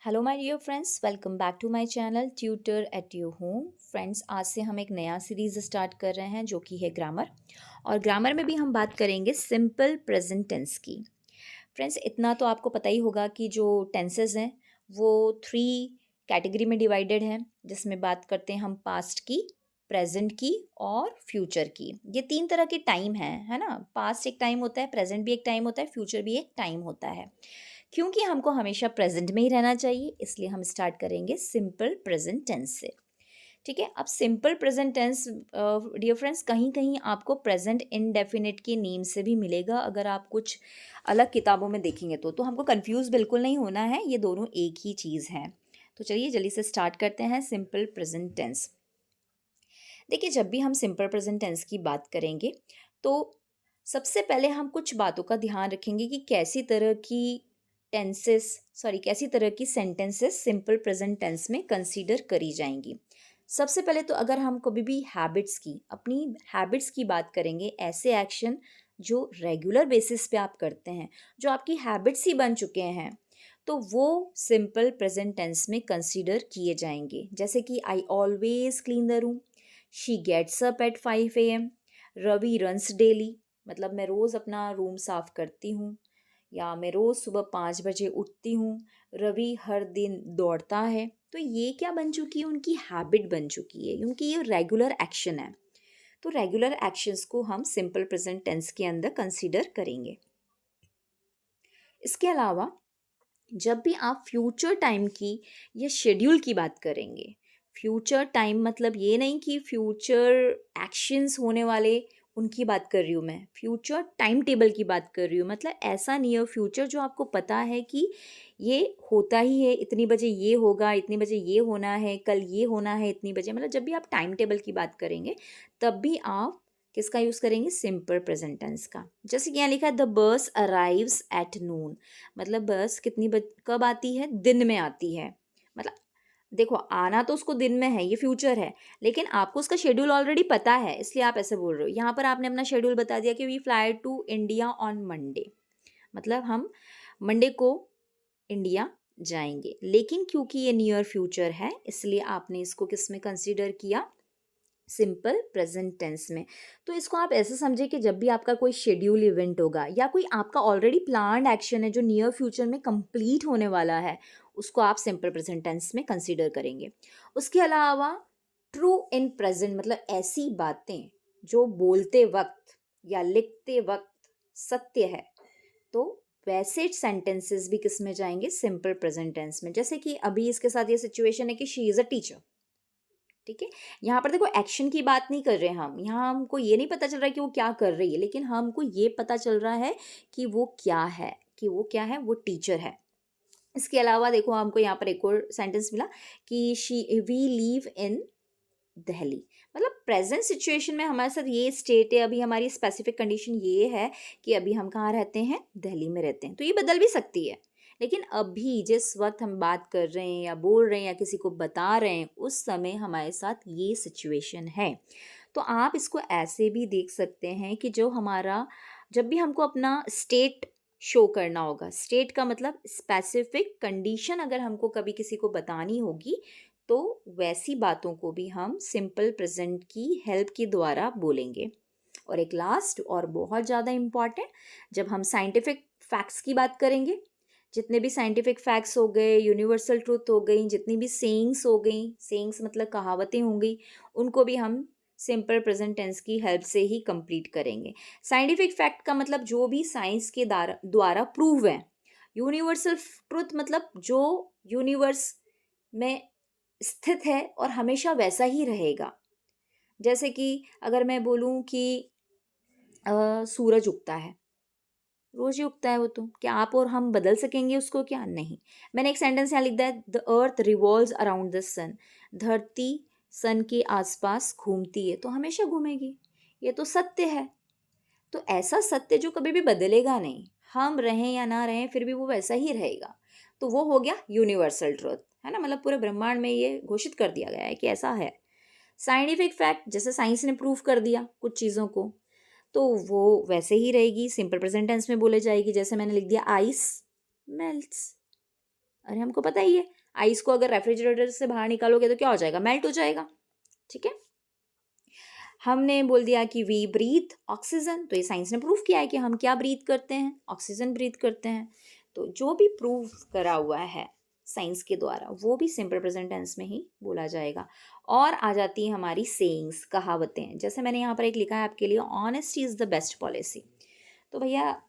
Hello my dear friends, welcome back to my channel tutor at your home. Friends, आज से हम एक नया सीरीज़ स्टार्ट कर रहे हैं जो कि है ग्रामर। और ग्रामर में भी हम बात करेंगे सिंपल प्रेजेंट टेंस की। फ्रेंड्स, इतना तो आपको पता ही होगा कि जो टेंसेस हैं वो 3 कैटेगरी में डिवाइडेड हैं, जिसमें बात करते हैं हम पास्ट की, प्रेजेंट की और फ्यूचर की। ये 3 तरह के टाइम हैं, है ना। पास्ट एक टाइम होता है, प्रेजेंट भी एक टाइम होता है, फ्यूचर भी एक टाइम होता है। क्योंकि हमको हमेशा प्रेजेंट में ही रहना चाहिए, इसलिए हम स्टार्ट करेंगे सिंपल प्रेजेंट टेंस से। ठीक है। अब simple present tense, dear friends, कहीं कहीं आपको प्रेजेंट इनडेफिनिट के नेम से भी मिलेगा। अगर आप कुछ अलग किताबों में देखेंगे तो हमको कंफ्यूज बिल्कुल नहीं होना है, ये दोनों एक ही चीज़ है। तो चलिए जल्दी से स्टार्ट करते हैं सिंपल प्रेजेंट टेंस। देखिए, जब भी हम सिंपल प्रेजेंट टेंस की बात करेंगे तो सबसे पहले हम कुछ बातों का ध्यान रखेंगे कि कैसी तरह की सेंटेंसेस सिंपल प्रेजेंट टेंस में कंसीडर करी जाएंगी। सबसे पहले तो अगर हम कभी भी अपनी हैबिट्स की बात करेंगे, ऐसे एक्शन जो रेगुलर बेसिस पे आप करते हैं, जो आपकी हैबिट्स ही बन चुके हैं, तो वो सिंपल प्रेजेंट टेंस में कंसीडर किए जाएंगे। जैसे कि I always clean the room, she gets up at 5 AM, Ravi runs daily, मतलब मैं रोज़ अपना रूम साफ करती हूँ, या मैं रोज़ सुबह 5 बजे उठती हूँ, रवि हर दिन दौड़ता है। तो ये क्या बन चुकी है, उनकी हैबिट बन चुकी है, क्योंकि ये रेगुलर एक्शन है। तो रेगुलर एक्शंस को हम सिंपल प्रेजेंट टेंस के अंदर कंसीडर करेंगे। इसके अलावा जब भी आप फ्यूचर टाइम की या शेड्यूल की बात करेंगे, फ्यूचर टाइम मतलब ये नहीं कि फ्यूचर एक्शंस होने वाले उनकी बात कर रही हूँ, मैं फ्यूचर टाइम टेबल की बात कर रही हूँ। मतलब ऐसा नियर फ्यूचर जो आपको पता है कि ये होता ही है, इतनी बजे ये होगा, इतनी बजे ये होना है, कल ये होना है इतनी बजे। मतलब जब भी आप टाइम टेबल की बात करेंगे तब भी आप किसका यूज़ करेंगे, सिंपल प्रेजेंट टेंस का। जैसे कि यहाँ लिखा है the bus arrives at noon, मतलब बस कब आती है, दिन में आती है। मतलब देखो, आना तो उसको दिन में है, ये फ्यूचर है, लेकिन आपको उसका शेड्यूल ऑलरेडी पता है, इसलिए आप ऐसे बोल रहे हो। यहाँ पर आपने अपना शेड्यूल बता दिया कि we fly to India on Monday, मतलब हम मंडे को इंडिया जाएंगे। लेकिन क्योंकि ये नियर फ्यूचर है, इसलिए आपने इसको किस में कंसीडर किया, सिंपल प्रेजेंट टेंस में। तो इसको आप ऐसे समझे कि जब भी आपका कोई शेड्यूल इवेंट होगा या कोई आपका ऑलरेडी प्लान्ड एक्शन है जो नियर फ्यूचर में कंप्लीट होने वाला है, उसको आप सिंपल प्रेजेंट टेंस में कंसीडर करेंगे। उसके अलावा ट्रू इन प्रेजेंट, मतलब ऐसी बातें जो बोलते वक्त या लिखते वक्त सत्य है, तो वैसे सेंटेंसेस भी किस में जाएंगे, सिंपल प्रेजेंट टेंस में। जैसे कि अभी इसके साथ ये सिचुएशन है कि शी इज़ अ टीचर। ठीक है। यहाँ पर देखो, एक्शन की बात नहीं कर रहे हम, यहाँ हमको ये नहीं पता चल रहा है कि वो क्या कर रही है, लेकिन हमको ये पता चल रहा है कि वो क्या है, वो टीचर है। इसके अलावा देखो, हमको यहाँ पर एक और सेंटेंस मिला कि शी वी लीव इन दिल्ली। मतलब प्रेजेंट सिचुएशन में हमारे साथ ये स्टेट है, अभी हमारी स्पेसिफिक कंडीशन ये है कि अभी हम कहाँ रहते हैं, दिल्ली में रहते हैं। तो ये बदल भी सकती है, लेकिन अभी जिस वक्त हम बात कर रहे हैं या बोल रहे हैं या किसी को बता रहे हैं, उस समय हमारे साथ ये सिचुएशन है। तो आप इसको ऐसे भी देख सकते हैं कि जब भी हमको अपना स्टेट शो करना होगा, स्टेट का मतलब स्पेसिफिक कंडीशन अगर हमको कभी किसी को बतानी होगी, तो वैसी बातों को भी हम सिंपल प्रेजेंट की हेल्प के द्वारा बोलेंगे। और एक लास्ट और बहुत ज़्यादा इम्पॉर्टेंट, जब हम साइंटिफिक फैक्ट्स की बात करेंगे, जितने भी साइंटिफिक फैक्ट्स हो गए, यूनिवर्सल ट्रूथ हो गई, जितनी भी सेइंग्स हो गई, सेइंग्स मतलब कहावतें हो गई, उनको भी हम सिंपल प्रेजेंट टेंस की हेल्प से ही कंप्लीट करेंगे। साइंटिफिक फैक्ट का मतलब जो भी साइंस के द्वारा प्रूव है। यूनिवर्सल ट्रूथ मतलब जो यूनिवर्स में स्थित है और हमेशा वैसा ही रहेगा। जैसे कि अगर मैं बोलूं कि सूरज उगता है, रोज ही उगता है वो, तो क्या आप और हम बदल सकेंगे उसको, क्या नहीं। मैंने एक सेंटेंस यहाँ लिख दिया है, the earth revolves around the sun, धरती सन के आसपास घूमती है, तो हमेशा घूमेगी, ये तो सत्य है। तो ऐसा सत्य जो कभी भी बदलेगा नहीं, हम रहें या ना रहें फिर भी वो वैसा ही रहेगा। तो वो हो गया यूनिवर्सल ट्रुथ, है ना। मतलब पूरे ब्रह्मांड में ये घोषित कर दिया गया है कि ऐसा है। साइंटिफिक फैक्ट, जैसे साइंस ने प्रूव कर दिया कुछ चीज़ों को, तो वो वैसे ही रहेगी, सिंपल प्रेजेंट टेंस में बोले जाएगी। जैसे मैंने लिख दिया आइस मेल्ट्स, अरे हमको पता ही है, आइस को अगर रेफ्रिजरेटर से बाहर निकालोगे तो क्या हो जाएगा, मेल्ट हो जाएगा। ठीक है, हमने बोल दिया कि वी ब्रीथ ऑक्सीजन, तो ये साइंस ने प्रूव किया है कि हम क्या ब्रीथ करते हैं, ऑक्सीजन ब्रीथ करते हैं। तो जो भी प्रूव करा हुआ है साइंस के द्वारा वो भी सिंपल प्रेजेंट टेंस में ही बोला जाएगा। और आ जाती है हमारी सेइंग्स, कहावतें। जैसे मैंने यहाँ पर एक लिखा है आपके लिए, honesty is the best policy. तो भैया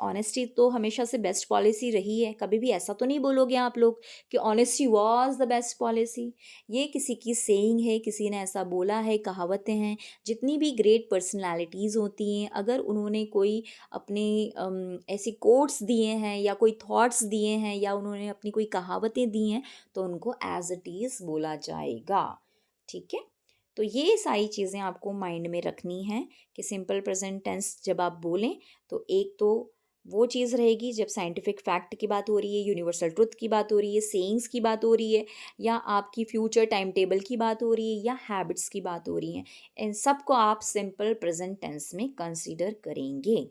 ऑनेस्टी तो हमेशा से बेस्ट पॉलिसी रही है, कभी भी ऐसा तो नहीं बोलोगे आप लोग कि honesty was the best policy. ये किसी की सेइंग है, किसी ने ऐसा बोला है, कहावतें हैं। जितनी भी ग्रेट पर्सनालिटीज़ होती हैं, अगर उन्होंने कोई अपने ऐसी कोट्स दिए हैं या कोई थॉट्स दिए हैं या उन्होंने अपनी कोई कहावतें दी हैं, तो उनको एज इट इज़ बोला जाएगा। ठीक है, तो ये सारी चीज़ें आपको माइंड में रखनी है कि सिंपल प्रेजेंट टेंस जब आप बोलें तो एक तो वो चीज़ रहेगी जब साइंटिफिक फैक्ट की बात हो रही है, यूनिवर्सल ट्रुथ की बात हो रही है, सेइंग्स की बात हो रही है, या आपकी फ्यूचर टाइम टेबल की बात हो रही है, या हैबिट्स की बात हो रही है। इन सब को आप सिंपल प्रेजेंट टेंस में कंसीडर करेंगे।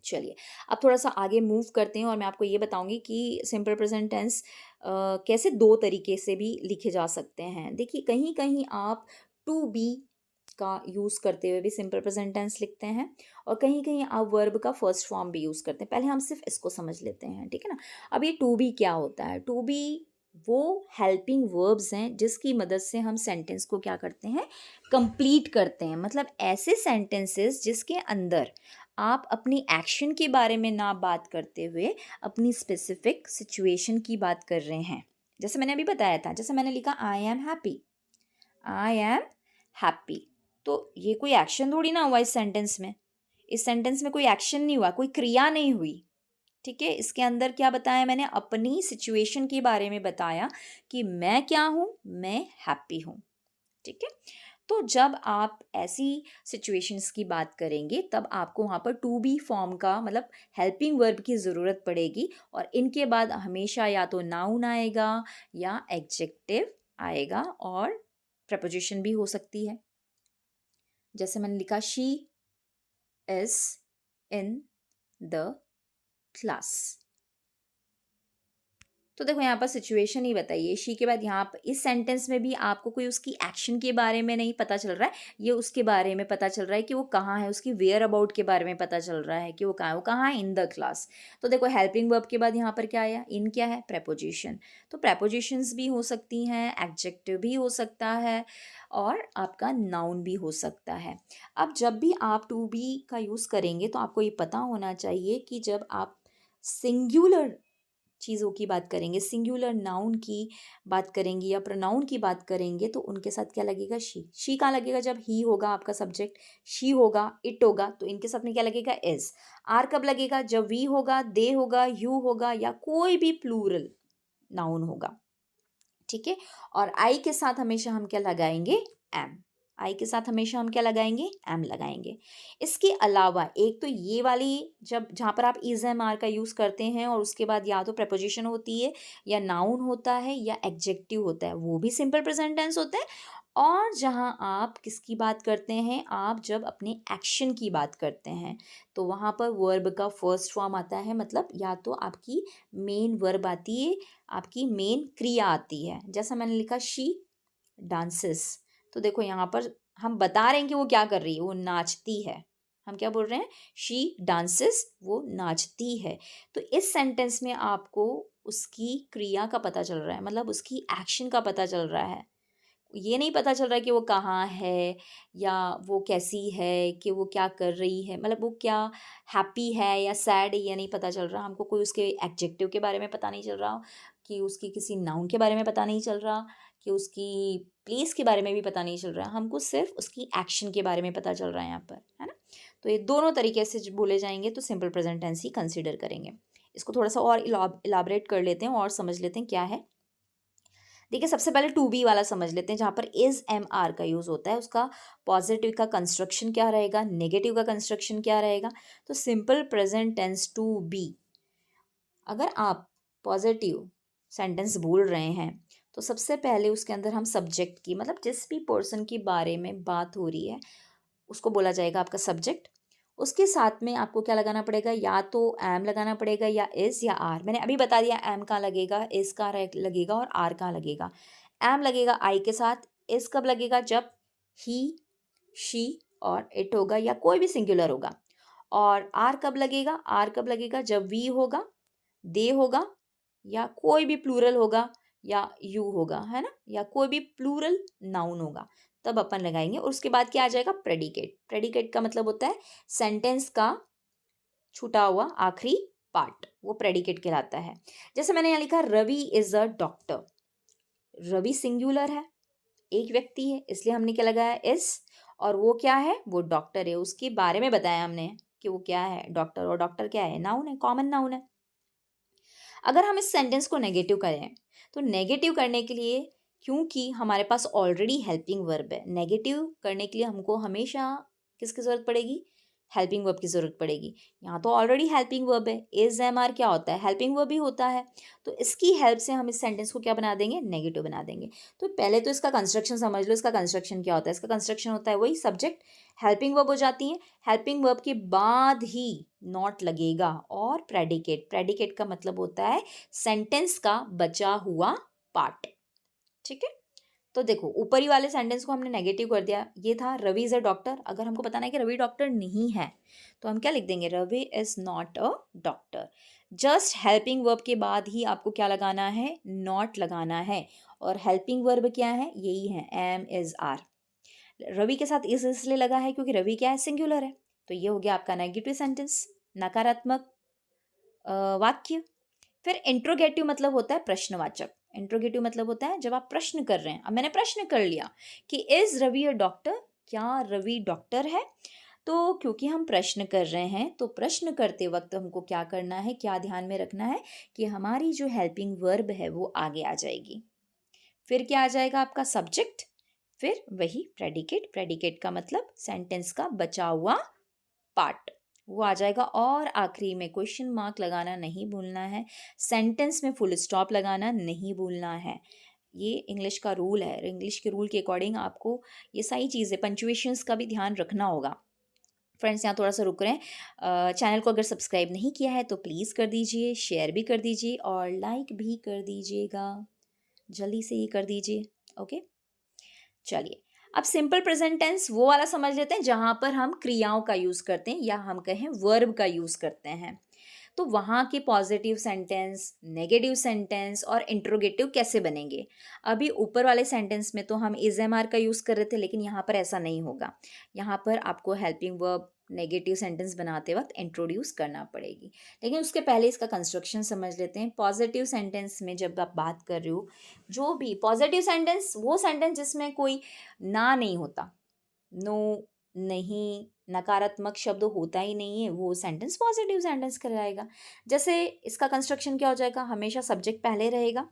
चलिए, अब थोड़ा सा आगे मूव करते हैं और मैं आपको ये बताऊंगी कि सिंपल प्रेजेंट टेंस कैसे दो तरीके से भी लिखे जा सकते हैं। देखिए, कहीं कहीं आप टू बी का यूज़ करते हुए भी सिंपल प्रेजेंट टेंस लिखते हैं, और कहीं कहीं आप वर्ब का फर्स्ट फॉर्म भी यूज़ करते हैं। पहले हम सिर्फ इसको समझ लेते हैं, ठीक है ना। अब ये टू बी क्या होता है? टू बी वो हेल्पिंग वर्ब्स हैं जिसकी मदद से हम सेंटेंस को क्या करते हैं, कंप्लीट करते हैं। मतलब ऐसे सेंटेंसेस जिसके अंदर आप अपनी एक्शन के बारे में ना बात करते हुए अपनी स्पेसिफिक सिचुएशन की बात कर रहे हैं। जैसे मैंने अभी बताया था, जैसे मैंने लिखा I am happy, I am happy, तो ये कोई एक्शन थोड़ी ना हुआ इस सेंटेंस में। इस सेंटेंस में कोई एक्शन नहीं हुआ, कोई क्रिया नहीं हुई। ठीक है, इसके अंदर क्या बताया मैंने, अपनी सिचुएशन के बारे में बताया कि मैं क्या हूँ, मैं हैप्पी हूँ। ठीक है, तो जब आप ऐसी सिचुएशंस की बात करेंगे तब आपको वहाँ पर टू बी फॉर्म का मतलब हेल्पिंग वर्ब की ज़रूरत पड़ेगी, और इनके बाद हमेशा या तो नाउन आएगा या एडजेक्टिव आएगा, और प्रपोजिशन भी हो सकती है। जैसे मैंने लिखा, she is in the class. तो देखो यहाँ पर सिचुएशन ही बताइए, शी के बाद यहाँ पर इस सेंटेंस में भी आपको कोई उसकी एक्शन के बारे में नहीं पता चल रहा है, ये उसके बारे में पता चल रहा है कि वो कहाँ है, उसकी वेयर अबाउट के बारे में पता चल रहा है कि वो कहाँ है, इन द क्लास। तो देखो हेल्पिंग वर्ब के बाद यहाँ पर क्या आया, इन क्या है, प्रेपोजिशन। तो प्रेपोजिशंस भी हो सकती हैं, एडजेक्टिव भी हो सकता है, और आपका नाउन भी हो सकता है। अब जब भी आप टू बी का यूज़ करेंगे तो आपको ये पता होना चाहिए कि जब आप सिंगुलर चीज़ों की बात करेंगे, सिंगुलर नाउन की बात करेंगे या प्रोनाउन की बात करेंगे, तो उनके साथ क्या लगेगा, शी कहाँ लगेगा, जब ही होगा आपका सब्जेक्ट, शी होगा, इट होगा, तो इनके साथ में क्या लगेगा, इज। आर कब लगेगा, जब वी होगा, दे होगा, यू होगा, या कोई भी प्लूरल नाउन होगा। ठीक है, और आई के साथ हमेशा हम क्या लगाएंगे, एम। आई के साथ हमेशा हम क्या लगाएंगे, एम लगाएंगे। इसके अलावा एक तो ये वाली, जब जहाँ पर आप इज एम आर का यूज़ करते हैं और उसके बाद या तो प्रपोजिशन होती है या नाउन होता है या एडजेक्टिव होता है, वो भी सिंपल प्रेजेंट टेंस होता है। और जहाँ आप किसकी बात करते हैं, आप जब अपने एक्शन की बात करते हैं तो वहाँ पर वर्ब का फर्स्ट फॉर्म आता है, मतलब या तो आपकी मेन वर्ब आती है, आपकी मेन क्रिया आती है। जैसा मैंने लिखा, शी डांसेस, तो देखो यहाँ पर हम बता रहे हैं कि वो क्या कर रही है, वो नाचती है। हम क्या बोल रहे हैं, शी डांसेस, वो नाचती है। तो इस सेंटेंस में आपको उसकी क्रिया का पता चल रहा है, मतलब उसकी एक्शन का पता चल रहा है। ये नहीं पता चल रहा है कि वो कहाँ है या वो कैसी है, कि वो क्या कर रही है, मतलब वो क्या हैप्पी है या सैड है, ये नहीं पता चल रहा। हमको कोई उसके एडजेक्टिव के बारे में पता नहीं चल रहा, कि उसकी किसी नाउन के बारे में पता नहीं चल रहा, कि उसकी प्लेस के बारे में भी पता नहीं चल रहा। हमको सिर्फ उसकी एक्शन के बारे में पता चल रहा है यहाँ पर, है ना। तो ये दोनों तरीके से बोले जाएंगे तो सिंपल प्रेजेंट टेंस ही कंसिडर करेंगे। इसको थोड़ा सा और इलाबरेट कर लेते हैं और समझ लेते हैं क्या है। देखिए, सबसे पहले टू बी वाला समझ लेते हैं, जहाँ पर इज एम आर का यूज़ होता है। उसका पॉजिटिव का कंस्ट्रक्शन क्या रहेगा, नेगेटिव का कंस्ट्रक्शन क्या रहेगा। तो simple present tense to be, अगर आप पॉजिटिव सेंटेंस बोल रहे हैं तो सबसे पहले उसके अंदर हम सब्जेक्ट की, मतलब जिस भी पर्सन के बारे में बात हो रही है उसको बोला जाएगा आपका सब्जेक्ट। उसके साथ में आपको क्या लगाना पड़ेगा, या तो एम लगाना पड़ेगा या इज़ या आर। मैंने अभी बता दिया एम कहाँ लगेगा, इज़ कहाँ लगेगा और आर कहाँ लगेगा। एम लगेगा आई के साथ, इज़ कब लगेगा, जब ही, शी और इट होगा या कोई भी सिंगुलर होगा। और आर कब लगेगा, आर कब लगेगा, जब वी होगा, दे होगा या कोई भी प्लूरल होगा या यू होगा, है ना, या कोई भी प्लूरल नाउन होगा, तब अपन लगाएंगे। और उसके बाद क्या आ जाएगा, प्रेडिकेट। प्रेडिकेट का मतलब होता है सेंटेंस का छूटा हुआ आखिरी पार्ट, वो प्रेडिकेट कहलाता है। जैसे मैंने यहाँ लिखा Ravi is a doctor. Ravi singular है, एक व्यक्ति है, इसलिए हमने क्या लगाया, इज। और वो क्या है, वो डॉक्टर है, उसके बारे में बताया हमने कि वो क्या है, डॉक्टर। और डॉक्टर क्या है, नाउन है, कॉमन नाउन है। अगर हम इस सेंटेंस को नेगेटिव करें, तो नेगेटिव करने के लिए, क्योंकि हमारे पास ऑलरेडी हेल्पिंग वर्ब है, नेगेटिव करने के लिए हमको हमेशा किसकी ज़रूरत पड़ेगी, हेल्पिंग वर्ब की ज़रूरत पड़ेगी। यहाँ तो ऑलरेडी हेल्पिंग वर्ब है, इज एम आर क्या होता है, हेल्पिंग वर्ब ही होता है। तो इसकी हेल्प से हम इस सेंटेंस को क्या बना देंगे, नेगेटिव बना देंगे। तो पहले तो इसका कंस्ट्रक्शन समझ लो। इसका कंस्ट्रक्शन क्या होता है, इसका कंस्ट्रक्शन होता है वही, सब्जेक्ट हेल्पिंग वर्ब हो जाती है, हेल्पिंग वर्ब के बाद ही नॉट लगेगा, और प्रेडिकेट। प्रेडिकेट का मतलब होता है सेंटेंस का बचा हुआ पार्ट। ठीक है, तो देखो ऊपरी वाले सेंटेंस को हमने नेगेटिव कर दिया, ये था रवि इज अ डॉक्टर। अगर हमको बताना है कि रवि डॉक्टर नहीं है, तो हम क्या लिख देंगे, Ravi is not a doctor. Just helping verb के बाद ही आपको क्या लगाना है, नॉट लगाना है। और हेल्पिंग वर्ब क्या है, यही है, एम इज आर। रवि के साथ इस इसलिए लगा है क्योंकि रवि क्या है, सिंगुलर है। तो ये हो गया आपका नेगेटिव सेंटेंस, नकारात्मक वाक्य। फिर इंट्रोगेटिव मतलब होता है प्रश्नवाचक। इंट्रोगेटिव मतलब होता है जब आप प्रश्न कर रहे हैं। अब मैंने प्रश्न कर लिया कि इज रवि अ डॉक्टर, क्या रवि डॉक्टर है। तो क्योंकि हम प्रश्न कर रहे हैं, तो प्रश्न करते वक्त हमको क्या करना है, क्या ध्यान में रखना है कि हमारी जो हेल्पिंग वर्ब है वो आगे आ जाएगी। फिर क्या आ जाएगा, आपका सब्जेक्ट, फिर वही प्रेडिकेट। प्रेडिकेट का मतलब सेंटेंस का बचा हुआ पार्ट, वो आ जाएगा। और आखिरी में क्वेश्चन मार्क लगाना नहीं भूलना है, सेंटेंस में फुल स्टॉप लगाना नहीं भूलना है। ये इंग्लिश का रूल है, इंग्लिश के रूल के अकॉर्डिंग आपको ये सारी चीज़ें, पंचुएशंस का भी ध्यान रखना होगा। फ्रेंड्स यहाँ थोड़ा सा रुक रहे हैं, चैनल को अगर सब्सक्राइब नहीं किया है तो प्लीज़ कर दीजिए, शेयर भी कर दीजिए और लाइक भी कर दीजिएगा, जल्दी से ही कर दीजिए। ओके, चलिए अब सिंपल प्रेजेंट टेंस वो वाला समझ लेते हैं जहाँ पर हम क्रियाओं का यूज़ करते हैं, या हम कहें वर्ब का यूज़ करते हैं। तो वहाँ के पॉजिटिव सेंटेंस, नेगेटिव सेंटेंस और इंट्रोगेटिव कैसे बनेंगे। अभी ऊपर वाले सेंटेंस में तो हम इज एम आर का यूज़ कर रहे थे, लेकिन यहाँ पर ऐसा नहीं होगा। यहाँ पर आपको हेल्पिंग वर्ब नेगेटिव सेंटेंस बनाते वक्त इंट्रोड्यूस करना पड़ेगी। लेकिन उसके पहले इसका कंस्ट्रक्शन समझ लेते हैं। पॉजिटिव सेंटेंस में जब आप बात कर रहे हो, जो भी पॉजिटिव सेंटेंस, वो सेंटेंस जिसमें कोई ना नहीं होता, नो, नहीं, नकारात्मक शब्द होता ही नहीं है, वो सेंटेंस पॉजिटिव सेंटेंस कहलाएगा। जैसे इसका कंस्ट्रक्शन क्या हो जाएगा, हमेशा सब्जेक्ट पहले रहेगा,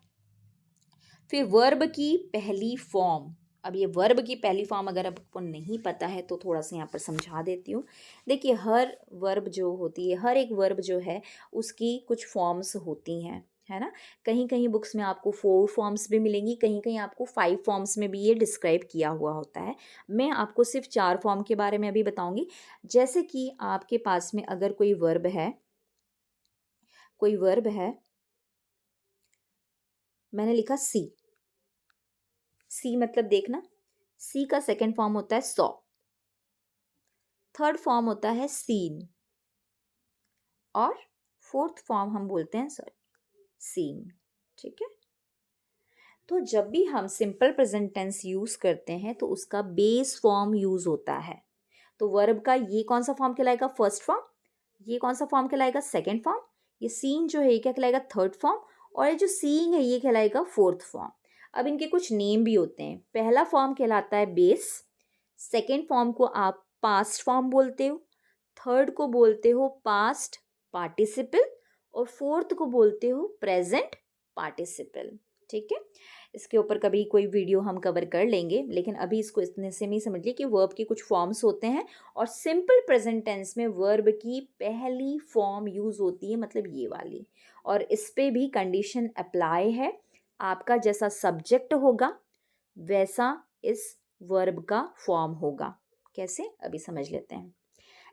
फिर वर्ब की पहली फॉर्म। अब ये वर्ब की पहली फॉर्म अगर आपको नहीं पता है तो थोड़ा सा यहाँ पर समझा देती हूँ। देखिए हर वर्ब जो होती है, हर एक वर्ब जो है उसकी कुछ फॉर्म्स होती हैं, है ना। कहीं कहीं बुक्स में आपको 4 फॉर्म्स भी मिलेंगी, कहीं कहीं आपको 5 फॉर्म्स में भी ये डिस्क्राइब किया हुआ होता है। मैं आपको सिर्फ 4 फॉर्म के बारे में अभी बताऊँगी। जैसे कि आपके पास में अगर कोई वर्ब है, कोई वर्ब है, मैंने लिखा सी। सी मतलब देखना, सी का सेकंड फॉर्म होता है सॉ, थर्ड फॉर्म होता है सीन, और फोर्थ फॉर्म हम बोलते हैं सॉरी सीन। ठीक है, तो जब भी हम सिंपल प्रेजेंट टेंस यूज करते हैं तो उसका बेस फॉर्म यूज होता है। तो वर्ब का ये कौन सा फॉर्म कहलाएगा, फर्स्ट फॉर्म। ये कौन सा फॉर्म कहलाएगा, सेकंड फॉर्म। ये सीन जो है ये क्या कहलाएगा, थर्ड फॉर्म। और ये जो सीइंग है ये कहलाएगा फोर्थ फॉर्म। अब इनके कुछ नेम भी होते हैं। पहला फॉर्म कहलाता है बेस, सेकेंड फॉर्म को आप पास्ट फॉर्म बोलते हो, थर्ड को बोलते हो पास्ट पार्टिसिपल, और फोर्थ को बोलते हो प्रेजेंट पार्टिसिपल। ठीक है, इसके ऊपर कभी कोई वीडियो हम कवर कर लेंगे, लेकिन अभी इसको इतने से नहीं समझ लिए कि वर्ब के कुछ फॉर्म्स होते हैं, और सिंपल प्रेजेंट टेंस में वर्ब की पहली फॉर्म यूज होती है, मतलब ये वाली। और इस पे भी कंडीशन अप्लाई है, आपका जैसा सब्जेक्ट होगा वैसा इस वर्ब का फॉर्म होगा। कैसे, अभी समझ लेते हैं।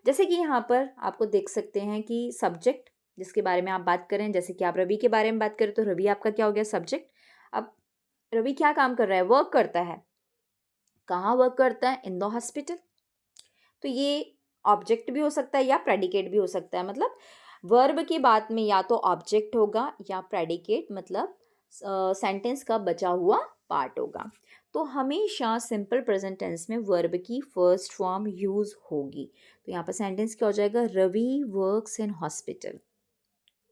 जैसे कि यहाँ पर आपको देख सकते हैं कि सब्जेक्ट जिसके बारे में आप बात करें, जैसे कि आप रवि के बारे में बात करें तो रवि आपका क्या हो गया, सब्जेक्ट। अब रवि क्या काम कर रहा है, वर्क करता है। कहाँ वर्क करता है, इन द हॉस्पिटल। तो ये ऑब्जेक्ट भी हो सकता है या प्रेडिकेट भी हो सकता है। मतलब वर्ब की बात में या तो ऑब्जेक्ट होगा या प्रेडिकेट, मतलब सेंटेंस का बचा हुआ पार्ट होगा। तो हमेशा सिंपल प्रेजेंट टेंस में वर्ब की फर्स्ट फॉर्म यूज होगी। तो यहाँ पर सेंटेंस क्या हो जाएगा, रवि वर्क्स इन हॉस्पिटल।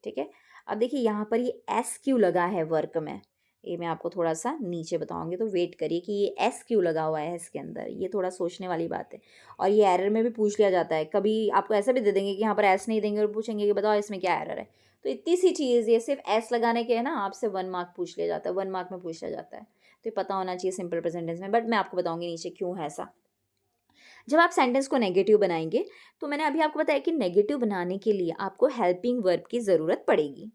ठीक है। अब देखिए यहाँ पर ये एस क्यों लगा है वर्क में, ये मैं आपको थोड़ा सा नीचे बताऊंगी, तो वेट करिए कि ये एस क्यों लगा हुआ है इसके अंदर, ये थोड़ा सोचने वाली बात है। और ये एरर में भी पूछ लिया जाता है, कभी आपको ऐसा भी दे देंगे कि यहाँ पर एस नहीं देंगे और पूछेंगे कि बताओ इसमें क्या एरर है। तो इतनी सी चीज़, ये सिर्फ एस लगाने के है ना, आपसे 1 मार्क पूछ लिया जाता है, 1 मार्क में पूछ लिया जाता है। तो ये पता होना चाहिए सिंपल प्रेजेंट टेंस में, बट मैं आपको बताऊंगी नीचे क्यों है ऐसा। जब आप सेंटेंस को नेगेटिव बनाएंगे, तो मैंने अभी आपको बताया कि नेगेटिव बनाने के लिए आपको हेल्पिंग वर्ब की ज़रूरत पड़ेगी।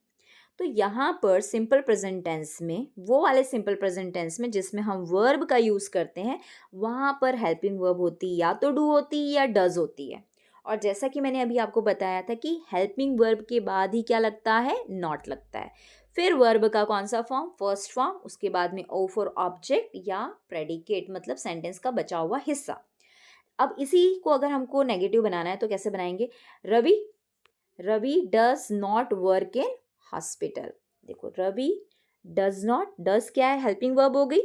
तो यहाँ पर सिंपल प्रेजेंट टेंस में, वो वाले सिंपल प्रेजेंट टेंस में जिसमें हम वर्ब का यूज़ करते हैं, वहाँ पर हेल्पिंग वर्ब होती या तो डू होती या डज होती है। और जैसा कि मैंने अभी आपको बताया था कि हेल्पिंग वर्ब के बाद ही क्या लगता है, नॉट लगता है। फिर वर्ब का कौन सा फॉर्म, फर्स्ट फॉर्म, उसके बाद में ओ फॉर ऑब्जेक्ट या प्रेडिकेट, मतलब सेंटेंस का बचा हुआ हिस्सा। अब इसी को अगर हमको नेगेटिव बनाना है तो कैसे बनाएंगे, Ravi Ravi does not work in hospital. देखो रवि डज नॉट, डज क्या है, हेल्पिंग वर्ब हो गई।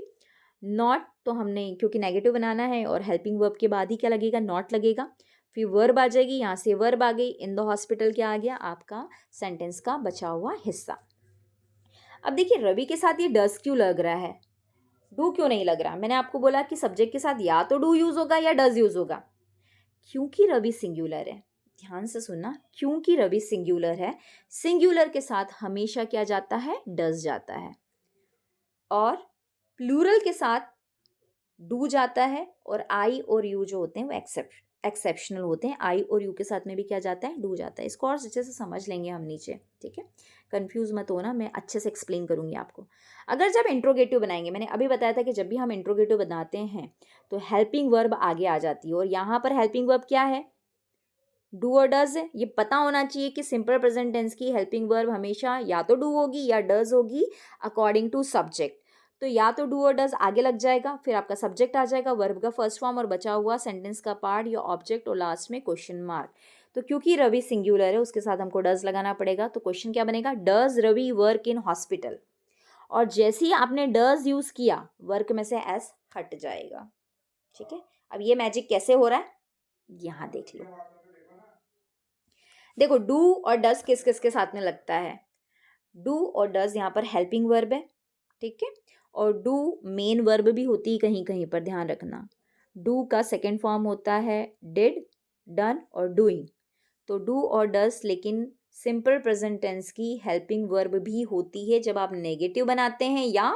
नॉट तो हमने क्योंकि नेगेटिव बनाना है और हेल्पिंग वर्ब के बाद ही क्या लगेगा, नॉट लगेगा। फिर वर्ब आ जाएगी, यहाँ से वर्ब आ गई, इन द हॉस्पिटल क्या आ गया, आपका सेंटेंस का बचा हुआ हिस्सा। अब देखिए रवि के साथ ये डज क्यों लग रहा है, डू क्यों नहीं लग रहा। मैंने आपको बोला कि सब्जेक्ट के साथ या तो डू यूज होगा या डज यूज होगा, क्योंकि रवि सिंगुलर है। ध्यान से सुनना, क्योंकि रवि सिंगुलर है, सिंगुलर के साथ हमेशा क्या जाता है, डज जाता है। और प्लूरल के साथ डू जाता है, और आई और यू जो होते हैं वो एक्सेप्शनल होते हैं। आई और यू के साथ में भी क्या जाता है, डू जाता है। इसको और अच्छे से समझ लेंगे हम नीचे, ठीक है। कंफ्यूज मत होना, मैं अच्छे से एक्सप्लेन करूंगी आपको। अगर जब इंट्रोगेटिव बनाएंगे, मैंने अभी बताया था कि जब भी हम इंट्रोगेटिव बनाते हैं तो हेल्पिंग वर्ब आगे आ जाती है, और यहाँ पर हेल्पिंग वर्ब क्या है, डू और डज है। ये पता होना चाहिए कि सिंपल प्रेजेंट टेंस की हेल्पिंग वर्ब हमेशा या तो डू होगी या डज होगी अकॉर्डिंग टू सब्जेक्ट। तो या तो डू और डज आगे लग जाएगा, फिर आपका सब्जेक्ट आ जाएगा, वर्ब का फर्स्ट फॉर्म और बचा हुआ सेंटेंस का पार्ट या ऑब्जेक्ट, और लास्ट में क्वेश्चन मार्क। तो क्योंकि रवि सिंगुलर है उसके साथ हमको डज लगाना पड़ेगा। तो क्वेश्चन क्या बनेगा, does Ravi work in hospital. और जैसे ही आपने डज यूज किया, वर्क में से एस हट जाएगा। ठीक है। अब ये मैजिक कैसे हो रहा है, यहाँ देख लो। देखो डू और डज किस किस के साथ में लगता है, डू और डज यहाँ पर हेल्पिंग वर्ब है, ठीक है। और डू मेन वर्ब भी होती है कहीं कहीं पर, ध्यान रखना। डू का सेकेंड फॉर्म होता है डिड, डन और डूइंग। तो डू और डज लेकिन सिंपल प्रेजेंट टेंस की हेल्पिंग वर्ब भी होती है जब आप नेगेटिव बनाते हैं या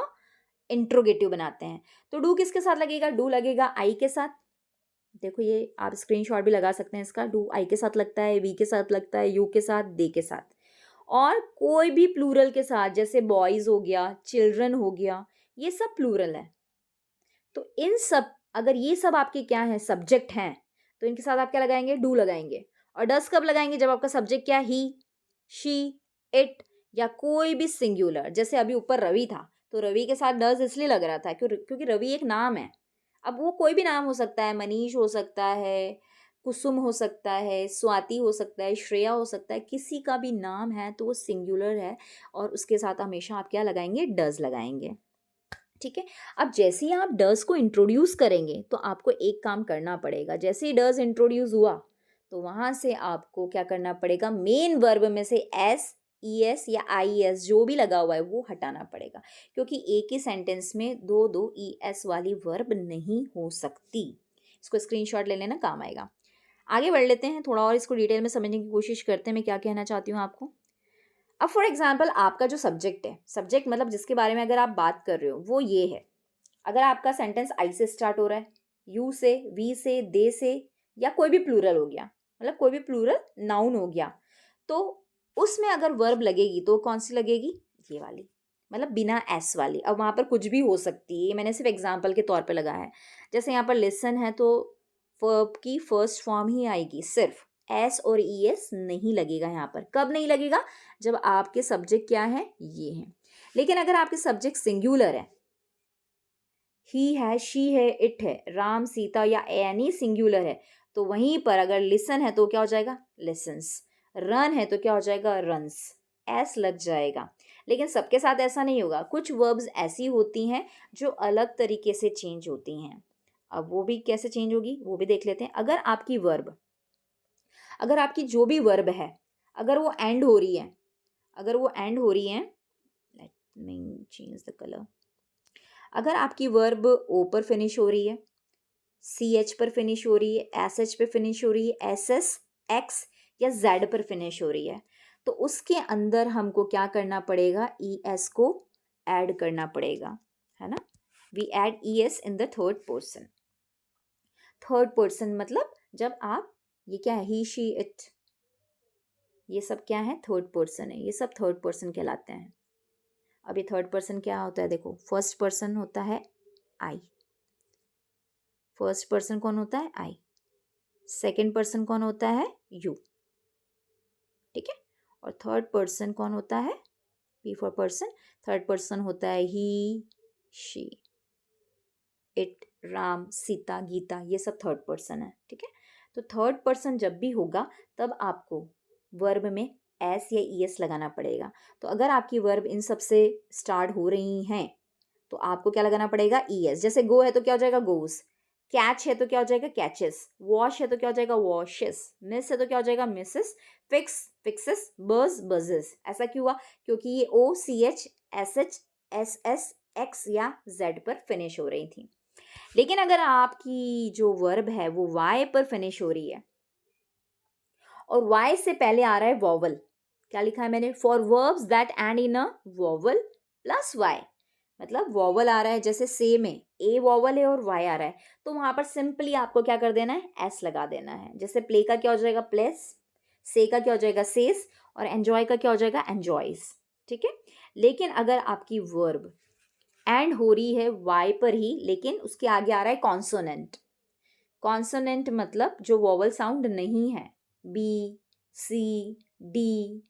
इंट्रोगेटिव बनाते हैं। तो डू किसके साथ लगेगा, डू लगेगा आई के साथ। देखो ये आप स्क्रीनशॉट भी लगा सकते हैं इसका, डू आई के साथ लगता है, वी के साथ लगता है, यू के साथ, दे के साथ। और कोई भी प्लूरल के साथ, जैसे बॉयज हो गया, चिल्ड्रन हो गया, ये सब प्लूरल है। तो इन सब, अगर ये सब आपके क्या है, सब्जेक्ट हैं, तो इनके साथ आप क्या लगाएंगे, डू लगाएंगे। और डस कब लगाएंगे, जब आपका सब्जेक्ट क्या, ही, शी, इट, या कोई भी सिंगुलर। जैसे अभी ऊपर रवि था, तो रवि के साथ डस इसलिए लग रहा था क्योंकि रवि एक नाम है। अब वो कोई भी नाम हो सकता है, मनीष हो सकता है, कुसुम हो सकता है, स्वाति हो सकता है, श्रेया हो सकता है, किसी का भी नाम है तो वो सिंगुलर है, और उसके साथ हमेशा आप क्या लगाएंगे, डज लगाएंगे। ठीक है। अब जैसे ही आप डज को इंट्रोड्यूस करेंगे तो आपको एक काम करना पड़ेगा। जैसे ही डज इंट्रोड्यूस हुआ तो वहां से आपको क्या करना पड़ेगा, मेन वर्ब में से एस, ई एस या आई एस जो भी लगा हुआ है वो हटाना पड़ेगा, क्योंकि एक ही सेंटेंस में दो दो ई एस वाली वर्ब नहीं हो सकती। इसको स्क्रीनशॉट ले लेना, काम आएगा। आगे बढ़ लेते हैं, थोड़ा और इसको डिटेल में समझने की कोशिश करते हैं मैं क्या कहना चाहती हूँ आपको। अब फॉर एग्जाम्पल आपका जो सब्जेक्ट है, सब्जेक्ट मतलब जिसके बारे में अगर आप बात कर रहे हो वो ये है। अगर आपका सेंटेंस आई से स्टार्ट हो रहा है, यू से, वी से, दे से, या कोई भी प्लूरल हो गया, मतलब कोई भी प्लूरल नाउन हो गया, तो उसमें अगर वर्ब लगेगी तो कौन सी लगेगी, ये वाली, मतलब बिना एस वाली। अब वहाँ पर कुछ भी हो सकती है, ये मैंने सिर्फ एग्जाम्पल के तौर पे लगाया है। जैसे यहाँ पर लिसन है तो वर्ब की फर्स्ट फॉर्म ही आएगी सिर्फ, एस और ई एस नहीं लगेगा यहाँ पर। कब नहीं लगेगा? जब आपके सब्जेक्ट क्या है, ये हैं। लेकिन अगर आपके सब्जेक्ट सिंगुलर है, ही है, शी है, इट है, राम, सीता या एनी सिंगुलर है, तो वहीं पर अगर लिसन है तो क्या हो जाएगा? लिसन्स। रन है तो क्या हो जाएगा? रन्स। एस लग जाएगा। लेकिन सबके साथ ऐसा नहीं होगा। कुछ वर्ब्स ऐसी होती हैं जो अलग तरीके से चेंज होती हैं। अब वो भी कैसे चेंज होगी वो भी देख लेते हैं। अगर आपकी जो भी वर्ब है, अगर वो एंड हो रही है, let me change the colour. अगर आपकी वर्ब ओ पर फिनिश हो रही है, सी एच पर फिनिश हो रही है, एस एच पर फिनिश हो रही है, एस एस, एक्स या जेड पर फिनिश हो रही है, तो उसके अंदर हमको क्या करना पड़ेगा? ई एस को ऐड करना पड़ेगा, है ना? We add E S in the third person. Third person मतलब जब आप, ये क्या है? ही, शी, इट, ये सब क्या है? थर्ड पर्सन है। ये सब थर्ड पर्सन कहलाते हैं। अब ये थर्ड पर्सन क्या होता है? देखो, फर्स्ट पर्सन होता है आई। फर्स्ट पर्सन कौन होता है? आई। सेकंड पर्सन कौन होता है? यू। ठीक है। और थर्ड पर्सन कौन होता है? P for person. Third person होता है ही, शी, इट, राम, सीता, गीता, ये सब थर्ड पर्सन है। ठीक है। तो थर्ड पर्सन जब भी होगा तब आपको वर्ब में एस या ई एस लगाना पड़ेगा। तो अगर आपकी वर्ब इन सब से स्टार्ट हो रही हैं तो आपको क्या लगाना पड़ेगा? E S. जैसे गो है तो क्या हो जाएगा? गोस। कैच है तो क्या हो जाएगा? कैचेस। वॉश है तो क्या हो जाएगा? वॉशेस। मिस है तो क्या हो जाएगा? Misses. Fix, fixes. Buzz, buzzes. ऐसा क्यों हुआ? क्योंकि ये o, c h, s h, s s, x या जेड पर फिनिश हो रही थी। लेकिन अगर आपकी जो वर्ब है वो वाई पर फिनिश हो रही है और वाई से पहले आ रहा है वॉवल, क्या लिखा है मैंने? For verbs that end in a vowel plus Y, मतलब वॉवल आ रहा है, जैसे से में ए वॉवल है और वाई आ रहा है, तो वहां पर सिंपली आपको क्या कर देना है? एस लगा देना है। जैसे प्ले का क्या हो जाएगा? प्लेस। से का क्या हो जाएगा? सेस। और एंजॉय का क्या हो जाएगा? एंजॉयज। ठीक है। लेकिन अगर आपकी वर्ब एंड हो रही है वाई पर ही, लेकिन उसके आगे आ रहा है कॉन्सोनेंट। कॉन्सोनेंट मतलब जो वॉवल साउंड नहीं है, बी, सी, डी,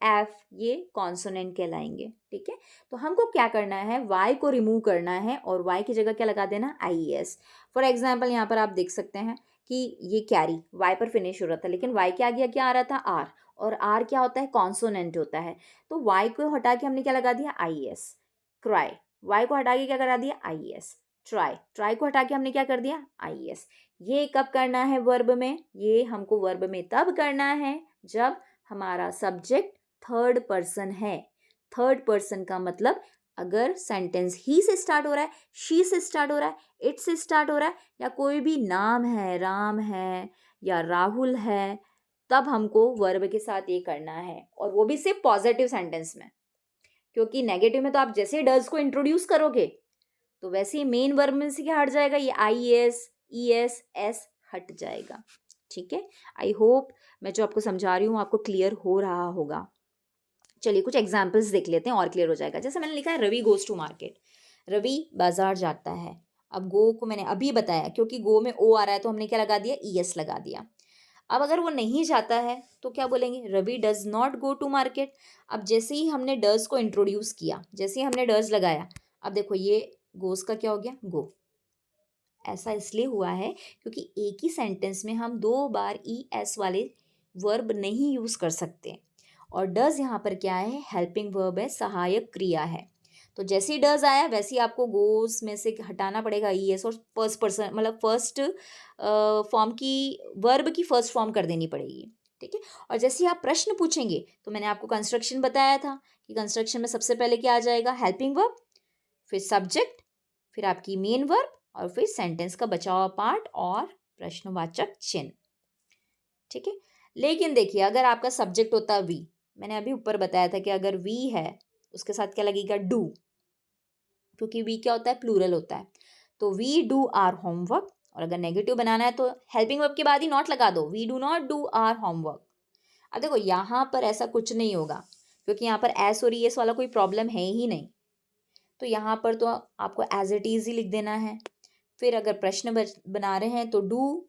एफ, ये कॉन्सोनेंट कहलाएंगे। ठीक है। तो हमको क्या करना है? वाई को रिमूव करना है और वाई की जगह क्या लगा देना? I S. फॉर एग्जाम्पल यहाँ पर आप देख सकते हैं कि ये कैरी वाई पर फिनिश हो रहा था, लेकिन वाई के आगे क्या आ रहा था? आर। और आर क्या होता है? कॉन्सोनेंट होता है। तो वाई को हटा के हमने क्या लगा दिया? I S. क्राई, वाई को हटा के क्या करा दिया? I S. ट्राई, ट्राई को हटा के हमने क्या कर दिया? I S. ये कब करना है वर्ब में? ये हमको वर्ब में तब करना है जब हमारा सब्जेक्ट थर्ड पर्सन है। थर्ड पर्सन का मतलब अगर सेंटेंस ही से स्टार्ट हो रहा है, शी से स्टार्ट हो रहा है, इट से स्टार्ट हो रहा है, या कोई भी नाम है, राम है या राहुल है, तब हमको वर्ब के साथ ये करना है। और वो भी सिर्फ पॉजिटिव सेंटेंस में, क्योंकि नेगेटिव में तो आप जैसे डज को इंट्रोड्यूस करोगे तो वैसे ही मेन वर्ब में से क्या हट जाएगा? ये I S, E S, S हट जाएगा। ठीक है। आई होप मैं जो आपको समझा रही हूँ आपको क्लियर हो रहा होगा। चलिए कुछ एग्जाम्पल्स देख लेते हैं और क्लियर हो जाएगा। जैसे मैंने लिखा है Ravi goes to market. Ravi बाजार जाता है। अब गो को मैंने अभी बताया, क्योंकि गो में ओ आ रहा है तो हमने क्या लगा दिया? ई एस लगा दिया। अब अगर वो नहीं जाता है तो क्या बोलेंगे? Ravi does not go to market. अब जैसे ही हमने डज को इंट्रोड्यूस किया, जैसे ही हमने डज लगाया, अब देखो ये गोज का क्या हो गया? गो। ऐसा इसलिए हुआ है क्योंकि एक ही सेंटेंस में हम दो बार ई एस वाले वर्ब नहीं यूज कर सकते। और डज यहाँ पर क्या है? हेल्पिंग वर्ब है, सहायक क्रिया है। तो जैसे ही डज आया वैसे ही आपको गोस में से हटाना पड़ेगा ई एस और फर्स्ट पर्सन मतलब फर्स्ट फॉर्म की, वर्ब की फर्स्ट फॉर्म कर देनी पड़ेगी। ठीक है। और जैसे ही आप प्रश्न पूछेंगे तो मैंने आपको कंस्ट्रक्शन बताया था कि कंस्ट्रक्शन में सबसे पहले क्या आ जाएगा? हेल्पिंग वर्ब, फिर सब्जेक्ट, फिर आपकी मेन वर्ब, और फिर सेंटेंस का बचा हुआ पार्ट और प्रश्नवाचक चिन्ह। ठीक है। लेकिन देखिए अगर आपका सब्जेक्ट होता वी, मैंने अभी ऊपर बताया था कि अगर वी है उसके साथ क्या लगेगा? डू, क्योंकि वी क्या होता है? प्लूरल होता है। तो वी डू आर होमवर्क, और अगर नेगेटिव बनाना है तो हेल्पिंग वर्ब के बाद ही नॉट लगा दो, we do not do our homework. अब देखो यहाँ पर ऐसा कुछ नहीं होगा, क्योंकि यहाँ पर एस और एस वाला कोई प्रॉब्लम है ही नहीं। तो यहाँ पर तो आपको एज इट इज ही लिख देना है। फिर अगर प्रश्न बना रहे हैं तो डू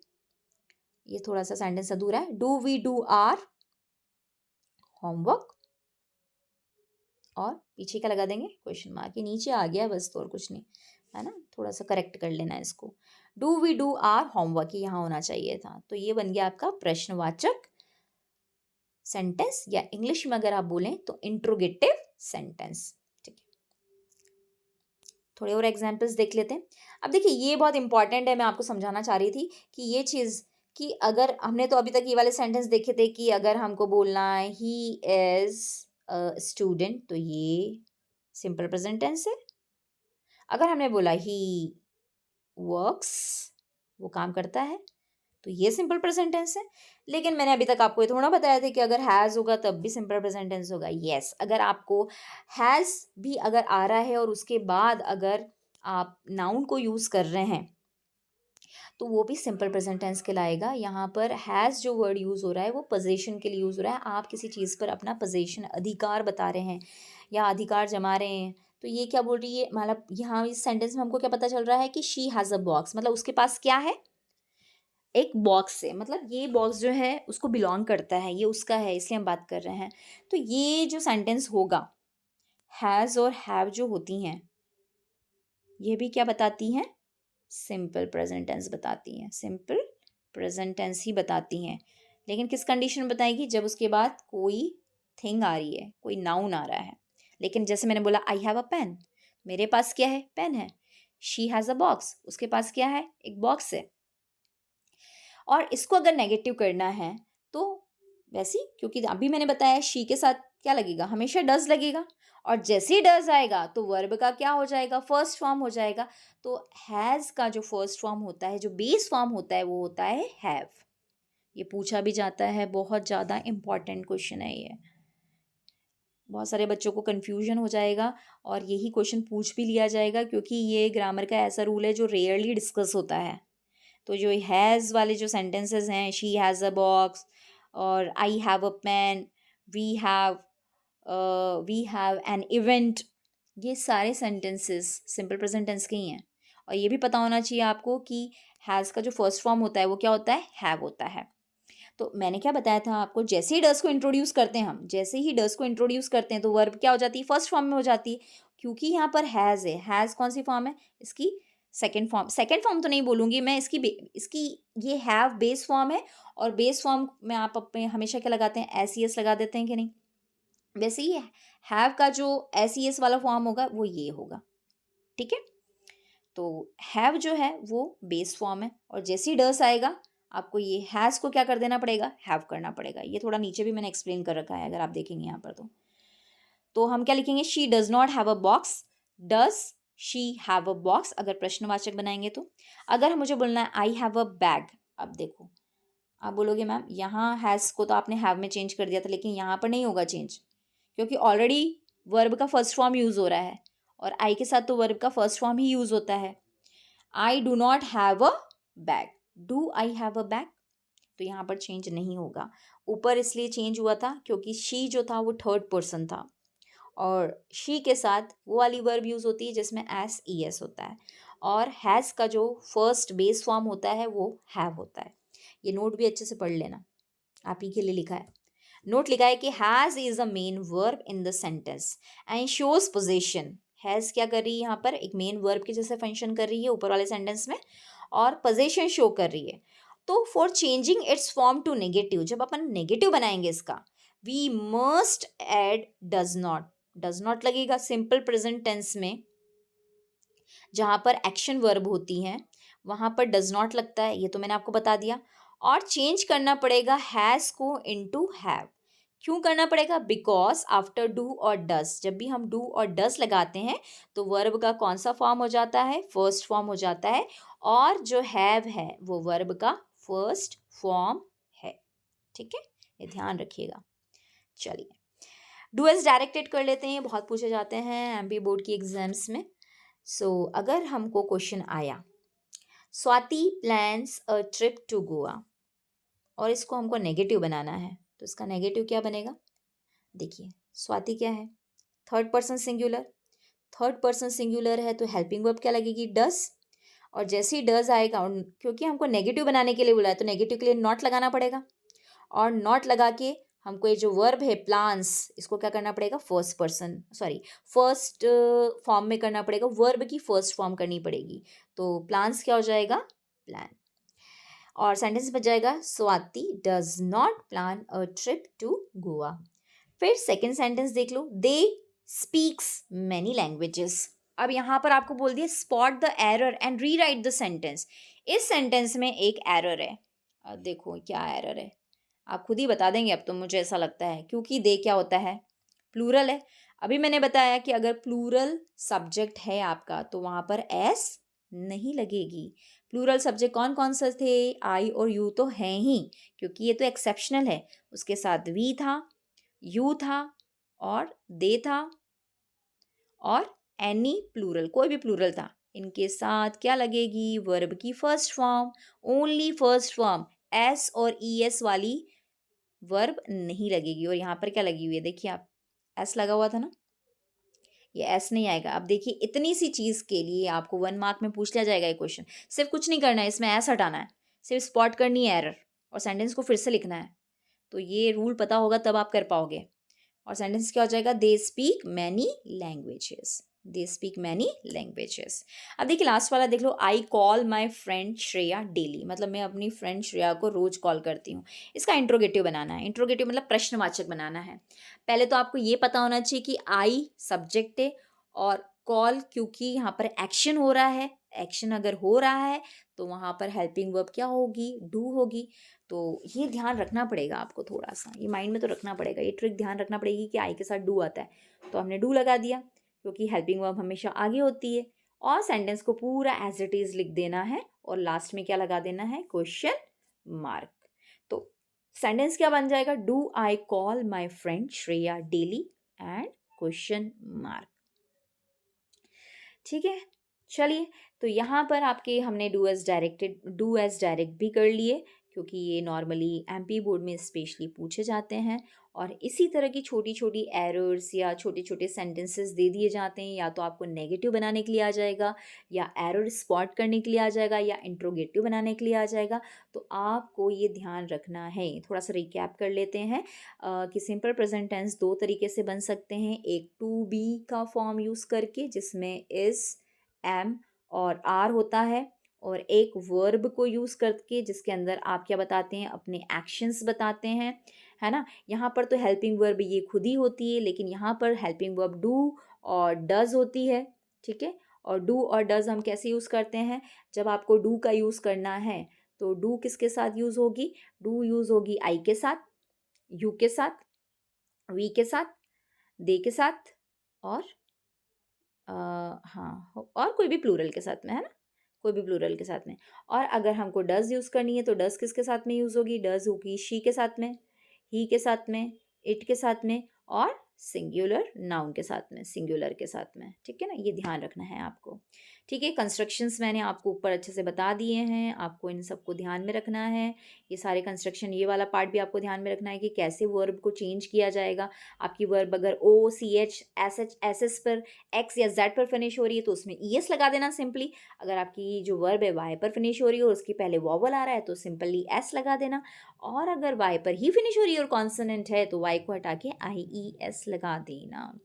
ये थोड़ा सा सेंटेंस अधूरा है। Do we do our homework, और पीछे क्या लगा देंगे, क्वेश्चन मार्क। ये नीचे आ गया बस, तो और कुछ नहीं है ना, थोड़ा सा करेक्ट कर लेना है इसको। Do we do our homework, ये यहाँ होना चाहिए था। तो ये बन गया आपका प्रश्नवाचक सेंटेंस, या इंग्लिश में अगर आप बोलें तो इंट्रोगेटिव सेंटेंस। ठीक है, थोड़े और एग्जाम्पल्स देख लेते हैं। अब देखिए ये बहुत इंपॉर्टेंट है, मैं आपको समझाना चाह रही थी कि ये चीज़, कि अगर हमने तो अभी तक ये वाले सेंटेंस देखे थे कि अगर हमको बोलना है ही इज अ स्टूडेंट, तो ये सिंपल प्रेजेंट टेंस है। अगर हमने बोला ही वर्क्स, वो काम करता है, तो ये सिंपल प्रेजेंट टेंस है। लेकिन मैंने अभी तक आपको ये थोड़ा बताया था कि अगर हैज़ होगा तब भी सिंपल प्रेजेंट टेंस होगा। यस, अगर आपको हैज़ भी अगर आ रहा है और उसके बाद अगर आप नाउन को यूज़ कर रहे हैं, तो वो भी सिंपल प्रेजेंट टेंस कहलाएगा। यहाँ पर हैज़ जो वर्ड यूज़ हो रहा है वो पोजीशन के लिए यूज़ हो रहा है। आप किसी चीज़ पर अपना पोजीशन, अधिकार बता रहे हैं या अधिकार जमा रहे हैं। तो ये क्या बोल रही है, मतलब यहाँ इस सेंटेंस में हमको क्या पता चल रहा है कि शी हैज़ अ बॉक्स, मतलब उसके पास क्या है, एक बॉक्स है, मतलब ये बॉक्स जो है उसको बिलोंग करता है, ये उसका है, इसलिए हम बात कर रहे हैं। तो ये जो सेंटेंस होगा, हैज़ और हैव जो होती हैं, ये भी क्या बताती हैं, सिंपल प्रेजेंट टेंस बताती हैं, सिंपल प्रेजेंट टेंस ही बताती हैं। लेकिन किस कंडीशन में बताएगी, जब उसके बाद कोई थिंग आ रही है, कोई नाउन आ रहा है। लेकिन जैसे मैंने बोला आई हैव अ पेन, मेरे पास क्या है, पेन है। शी हैज़ अ बॉक्स, उसके पास क्या है, एक बॉक्स है। और इसको अगर नेगेटिव करना है तो वैसे ही, क्योंकि अभी मैंने बताया शी के साथ क्या लगेगा, हमेशा डज लगेगा, और जैसे ही डज आएगा तो वर्ब का क्या हो जाएगा, फर्स्ट फॉर्म हो जाएगा। तो हैज़ का जो फर्स्ट फॉर्म होता है, जो बेस फॉर्म होता है, वो होता है हैव। ये पूछा भी जाता है, बहुत ज़्यादा इंपॉर्टेंट क्वेश्चन है ये। बहुत सारे बच्चों को कन्फ्यूजन हो जाएगा और यही क्वेश्चन पूछ भी लिया जाएगा, क्योंकि ये ग्रामर का ऐसा रूल है जो रेयरली डिस्कस होता है। तो जो हैज़ वाले जो सेंटेंसेस हैं, शी हैज़ अ बॉक्स और I have a pen, we have we have an event, ये सारे सेंटेंसेस सिंपल प्रेजेंट टेंस के ही हैं। और ये भी पता होना चाहिए आपको कि हैज़ का जो फर्स्ट फॉर्म होता है वो क्या होता है, हैव होता है। तो मैंने क्या बताया था आपको, जैसे ही डस को इंट्रोड्यूस करते हैं हम, जैसे ही डस को इंट्रोड्यूस करते हैं तो वर्ब क्या हो जाती है, फर्स्ट फॉर्म में हो जाती है। क्योंकि यहाँ पर हैज़ है, हैज़ कौन सी फॉर्म है, इसकी सेकेंड फॉर्म। सेकेंड फॉर्म तो नहीं बोलूँगी मैं, इसकी ये हैव बेस फॉर्म है। और बेस फॉर्म में आप अपने हमेशा क्या लगाते हैं, एस ई एस लगा देते हैं कि नहीं। वैसे ही हैव का जो एस ई एस वाला फॉर्म होगा वो ये होगा। ठीक है, तो हैव जो है वो बेस फॉर्म है, और जैसे ही डस आएगा आपको ये हैज़ को क्या कर देना पड़ेगा, हैव करना पड़ेगा। ये थोड़ा नीचे भी मैंने एक्सप्लेन कर रखा है, अगर आप देखेंगे यहाँ पर तो हम क्या लिखेंगे, she does not have a box, does she have a box, अगर प्रश्नवाचक बनाएंगे तो। अगर मुझे बोलना है आई हैव अ बैग, अब देखो आप बोलोगे मैम यहाँ हैज़ को तो आपने हैव में चेंज कर दिया था, लेकिन यहाँ पर नहीं होगा चेंज, क्योंकि ऑलरेडी वर्ब का फर्स्ट फॉर्म यूज़ हो रहा है, और आई के साथ तो वर्ब का फर्स्ट फॉर्म ही यूज़ होता है। I do not have a bag, do I have a bag, तो यहाँ पर चेंज नहीं होगा। ऊपर इसलिए चेंज हुआ था क्योंकि शी जो था वो थर्ड पर्सन था, और शी के साथ वो वाली वर्ब यूज़ होती है जिसमें एस ई एस होता है, और हैज़ का जो फर्स्ट बेस फॉर्म होता है वो हैव होता है। ये नोट भी अच्छे से पढ़ लेना, आप ही के लिए लिखा है। नोट लिखा है कि has is a main verb in the sentence and shows position. Has क्या कर रही है यहाँ पर, एक मेन वर्ब के जैसे फंक्शन कर रही है ऊपर वाले सेंटेंस में, और पोजीशन शो कर रही है। तो for changing its form to negative, जब अपन नेगेटिव बनाएंगे इसका, we must add does not. Does not लगेगा सिंपल प्रेजेंट टेंस में, जहाँ पर एक्शन वर्ब होती हैं वहाँ पर डज नॉट लगता है, ये तो मैंने आपको बता दिया। और चेंज करना पड़ेगा हैज़ को इनटू हैव। क्यों करना पड़ेगा, बिकॉज आफ्टर डू और डस, जब भी हम डू और डस लगाते हैं तो वर्ब का कौन सा फॉर्म हो जाता है, फर्स्ट फॉर्म हो जाता है, और जो हैव है वो वर्ब का फर्स्ट फॉर्म है। ठीक है, ये ध्यान रखिएगा। चलिए डू एस डायरेक्टेड कर लेते हैं, बहुत पूछे जाते हैं एमपी बोर्ड की एग्जाम्स में। अगर हमको क्वेश्चन आया, Swati plans a trip to Goa, और इसको हमको नेगेटिव बनाना है, तो इसका नेगेटिव क्या बनेगा, देखिए स्वाति क्या है, third person singular. Third person singular है तो हेल्पिंग वर्ब क्या लगेगी, डस। और जैसे ही डज आएगा, क्योंकि हमको नेगेटिव बनाने के लिए बोला है तो नेगेटिव के लिए नॉट लगाना पड़ेगा, और नॉट लगा के हमको ये जो वर्ब है प्लान्स, इसको क्या करना पड़ेगा, फर्स्ट फॉर्म में करना पड़ेगा, वर्ब की फर्स्ट फॉर्म करनी पड़ेगी। तो प्लान्स क्या हो जाएगा, प्लान। और सेंटेंस बच जाएगा, Swati does not plan a trip to Goa. फिर सेकेंड सेंटेंस देख लो, दे स्पीक्स मैनी लैंग्वेजेस। अब यहाँ पर आपको बोल दिया spot the error and rewrite the sentence. इस सेंटेंस में एक एरर है। अब देखो क्या एरर है, आप खुद ही बता देंगे अब तो, मुझे ऐसा लगता है, क्योंकि दे क्या होता है, प्लूरल है। अभी मैंने बताया कि अगर प्लूरल सब्जेक्ट है आपका तो वहाँ पर एस नहीं लगेगी। प्लूरल सब्जेक्ट कौन कौन से थे, आई और यू तो हैं ही, क्योंकि ये तो एक्सेप्शनल है। उसके साथ वी था, यू था, और दे था, और एनी प्लूरल, कोई भी प्लूरल था। इनके साथ क्या लगेगी, वर्ब की first form, only first form, S और ई एस वाली वर्ब नहीं लगेगी। और यहाँ पर क्या लगी हुई है, देखिए आप, एस लगा हुआ था ना, ये एस नहीं आएगा। अब देखिए इतनी सी चीज़ के लिए आपको 1 मार्क में पूछ लिया जाएगा ये क्वेश्चन। सिर्फ कुछ नहीं करना है, इसमें एस हटाना है, सिर्फ स्पॉट करनी है एरर, और सेंटेंस को फिर से लिखना है। तो ये रूल पता होगा तब आप कर पाओगे। और सेंटेंस क्या हो जाएगा, they speak many languages, they speak many languages. अब देखिए लास्ट वाला देख लो, I call my friend Shreya daily, मतलब मैं अपनी फ्रेंड श्रेया को रोज कॉल करती हूँ। इसका इंट्रोगेटिव बनाना है, इंट्रोगेटिव मतलब प्रश्नवाचक बनाना है। पहले तो आपको ये पता होना चाहिए कि आई सब्जेक्ट है, और कॉल क्योंकि यहाँ पर एक्शन हो रहा है, एक्शन अगर हो रहा है तो वहाँ पर हेल्पिंग वर्ब क्या होगी, डू होगी। तो ये ध्यान रखना पड़ेगा आपको, थोड़ा सा ये माइंड में तो रखना पड़ेगा, ये ट्रिक ध्यान रखना पड़ेगी कि आई के साथ डू आता है, तो हमने डू लगा दिया क्योंकि हेल्पिंग वर्ब हमेशा आगे होती है। और सेंटेंस को पूरा एज इट इज लिख देना है, और लास्ट में क्या लगा देना है, क्वेश्चन मार्क। तो सेंटेंस क्या बन जाएगा, do I call my friend Shreya daily and question mark. ठीक है, चलिए, तो यहाँ पर आपके हमने डू एज डायरेक्ट भी कर लिए, क्योंकि ये नॉर्मली एमपी बोर्ड में स्पेशली पूछे जाते हैं। और इसी तरह की छोटी छोटी एरर्स या छोटे छोटे सेंटेंसेस दे दिए जाते हैं, या तो आपको नेगेटिव बनाने के लिए आ जाएगा, या एरर स्पॉट करने के लिए आ जाएगा, या इंट्रोगेटिव बनाने के लिए आ जाएगा। तो आपको ये ध्यान रखना है। थोड़ा सा रिकैप कर लेते हैं कि सिंपल प्रेजेंट टेंस 2 तरीके से बन सकते हैं, एक टू बी का फॉर्म यूज़ करके जिसमें इज़, एम और आर होता है, और एक वर्ब को यूज़ करके जिसके अंदर आप क्या बताते हैं, अपने एक्शंस बताते हैं, है ना। यहाँ पर तो हेल्पिंग वर्ब ये खुद ही होती है, लेकिन यहाँ पर हेल्पिंग वर्ब डू और डज होती है, ठीक है। और डू और डज हम कैसे यूज़ करते हैं, जब आपको डू का यूज़ करना है तो डू किसके साथ यूज़ होगी, डू यूज़ होगी आई के साथ, यू के साथ, वी के साथ, दे के साथ, और हाँ, और कोई भी प्लूरल के साथ में, है ना, कोई भी प्लूरल के साथ में। और अगर हमको डज यूज़ करनी है तो डज किसके साथ में यूज़ होगी, डज होगी शी के साथ में, ही के साथ में, इट के साथ में, और सिंगुलर नाउन के साथ में, सिंगुलर के साथ में, ठीक है ना। ये ध्यान रखना है आपको, ठीक है। कंस्ट्रक्शंस मैंने आपको ऊपर अच्छे से बता दिए हैं, आपको इन सबको ध्यान में रखना है। ये सारे कंस्ट्रक्शन, ये वाला पार्ट भी आपको ध्यान में रखना है कि कैसे वर्ब को चेंज किया जाएगा। आपकी वर्ब अगर ओ सी एच एस एस पर, एक्स या जेड पर फिनिश हो रही है तो उसमें ई एस लगा देना सिंपली। अगर आपकी जो वर्ब है वाई पर फिनिश हो रही है और उसके पहले वॉवल आ रहा है तो सिंपली एस लगा देना। और अगर वाई पर ही फिनिश हो रही है और कॉन्सोनेंट है तो वाई को हटा के आई ई एस लगा देना।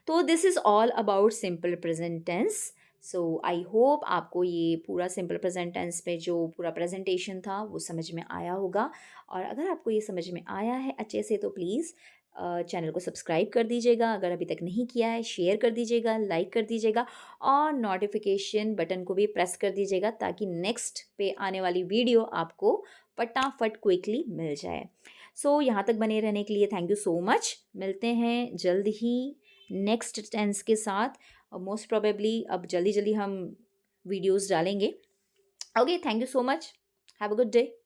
तो this is all about simple present tense. So I hope आपको ये पूरा सिंपल प्रेजेंट टेंस पे जो पूरा प्रेजेंटेशन था वो समझ में आया होगा। और अगर आपको ये समझ में आया है अच्छे से तो प्लीज़ चैनल को सब्सक्राइब कर दीजिएगा, अगर अभी तक नहीं किया है शेयर कर दीजिएगा, लाइक कर दीजिएगा, और नोटिफिकेशन बटन को भी प्रेस कर दीजिएगा ताकि नेक्स्ट पे आने वाली वीडियो आपको फटाफट क्विकली मिल जाए। सो यहाँ तक बने रहने के लिए थैंक यू सो मच। मिलते हैं जल्द ही नेक्स्ट टेंस के साथ, मोस्ट प्रोबेबली अब जल्दी जल्दी हम वीडियोस डालेंगे। Okay, thank you so much, have a good day.